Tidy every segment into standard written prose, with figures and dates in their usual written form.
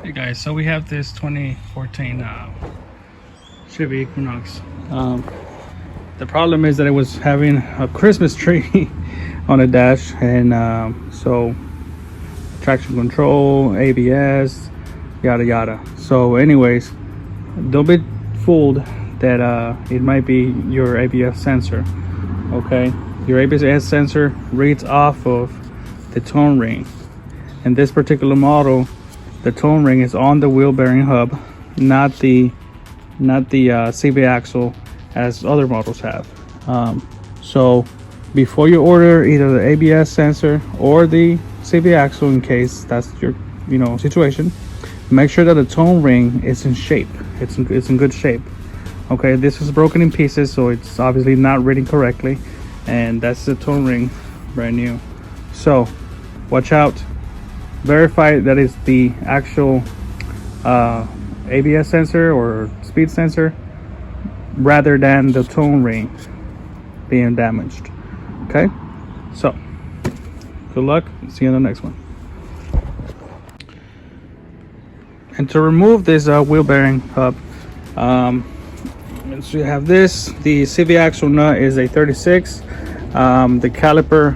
Hey guys, so we have this 2014 Chevy Equinox. The problem is that it was having a Christmas tree on the dash, and so traction control, ABS, yada yada. So anyways, don't be fooled that it might be your ABS sensor. Okay, your ABS sensor reads off of the tone ring. In this particular model, the tone ring is on the wheel bearing hub, not the CV axle as other models have. So before you order either the ABS sensor or the CV axle, in case that's your situation, make sure that the tone ring is in shape. It's in good shape. Okay, this is broken in pieces, so it's obviously not reading correctly, and that's the tone ring, brand new. So watch out. Verify that it's the actual ABS sensor or speed sensor rather than the tone ring being damaged. Okay, so good luck, see you in the next one. And to remove this wheel bearing hub, so you have this. The CV axle nut is a 36. The caliper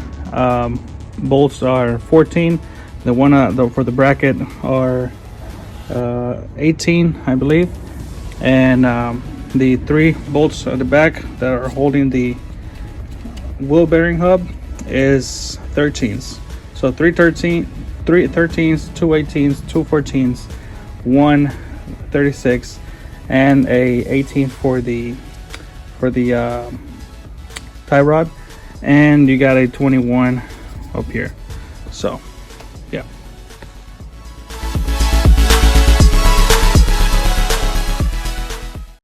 bolts are 14. The one for the bracket are 18, I believe, and the 3 bolts at the back that are holding the wheel bearing hub is 13s. So 3 13s, 2 18s, 2 14s, 1 36, and a 18 for the tie rod, and you got a 21 up here. So yeah.